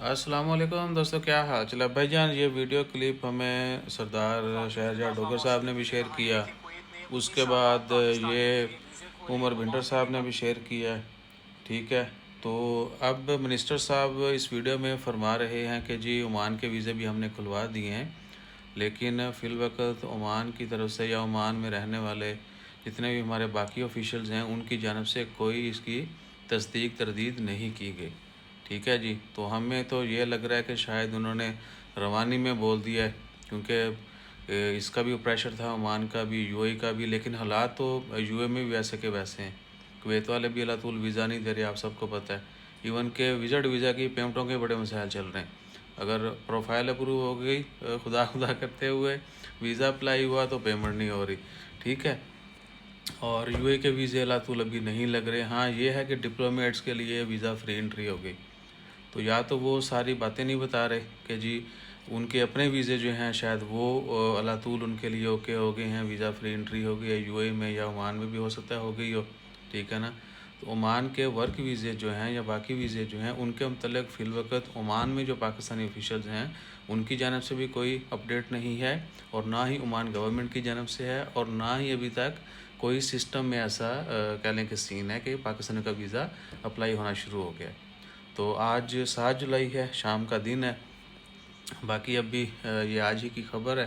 अस्सलामुअलैकुम दोस्तों, क्या हाल चल है भाईजान। ये वीडियो क्लिप हमें सरदार शहरयार डोगर साहब ने भी शेयर किया। उसके बाद ये उमर भिंडर साहब ने भी शेयर किया है। ठीक है, तो अब मिनिस्टर साहब इस वीडियो में फरमा रहे हैं कि जी ओमान के वीज़े भी हमने खुलवा दिए हैं, लेकिन फ़िलवक़्त ओमान की तरफ से या ओमान में रहने वाले जितने भी हमारे बाकी ऑफिशियल्स हैं उनकी जानब से कोई इसकी तस्दीक तरदीद नहीं की गई। ठीक है जी, तो हमें तो ये लग रहा है कि शायद उन्होंने रवानी में बोल दिया है, क्योंकि इसका भी प्रेशर था, ओमान का भी, यूएई का भी। लेकिन हालात तो यूएई में भी वैसे के वैसे हैं। कुवैत वाले भी अल्लाह ताला वीज़ा नहीं दे रहे, आप सबको पता है। इवन के विज़िट वीज़ा की पेमेंटों के बड़े मसाइल चल रहे हैं। अगर प्रोफाइल अप्रूव हो गई, खुदा खुदा करते हुए वीज़ा अप्लाई हुआ तो पेमेंट नहीं हो रही। ठीक है, और यूएई के वीज़े अल्लाह ताला अभी नहीं लग रहे। हाँ, ये है कि डिप्लोमेट्स के लिए वीज़ा फ्री एंट्री हो गई। तो या तो वो सारी बातें नहीं बता रहे कि जी उनके अपने वीज़े जो हैं शायद वो अल्लाह ताला उनके लिए ओके हो गए हैं, वीज़ा फ्री एंट्री हो गई है यूएई में, या ओमान में भी हो सकता है हो गई हो। ठीक है ना। तो ओमान के वर्क वीज़े जो हैं या बाकी वीज़े जो हैं उनके मतलब फ़िलवक़्त ओमान में जो पाकिस्तानी ऑफिशियल्स हैं उनकी जानब से भी कोई अपडेट नहीं है, और ना ही ओमान गवर्नमेंट की जानब से है, और ना ही अभी तक कोई सिस्टम में ऐसा कह लें कि सीन है कि पाकिस्तान का वीज़ा अप्लाई होना शुरू हो गया है। तो आज 7 जुलाई है, शाम का दिन है। बाकी अभी ये आज ही की खबर है,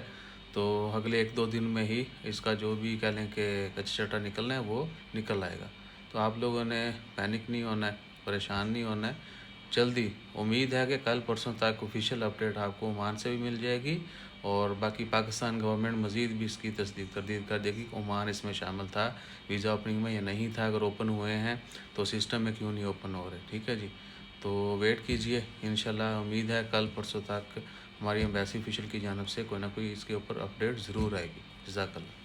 तो अगले 1-2 दिन में ही इसका जो भी कह लें कि कचचटा निकलना है वो निकल आएगा। तो आप लोगों ने पैनिक नहीं होना है, परेशान नहीं होना है। जल्दी उम्मीद है कि कल परसों तक ऑफिशियल अपडेट आपको ओमान से भी मिल जाएगी, और बाकी पाकिस्तान गवर्नमेंट मज़ीद भी इसकी तस्दीक तरदीद कर देगी कि ओमान इसमें शामिल था वीज़ा ओपनिंग में या नहीं था। अगर ओपन हुए हैं तो सिस्टम में क्यों नहीं ओपन हो रहे। ठीक है जी, तो वेट कीजिए। इंशाल्लाह उम्मीद है कल परसों तक हमारी एम्बेसी ऑफिशियल की जानब से कोई ना कोई इसके ऊपर अपडेट ज़रूर आएगी। जज़ाकल्लाह।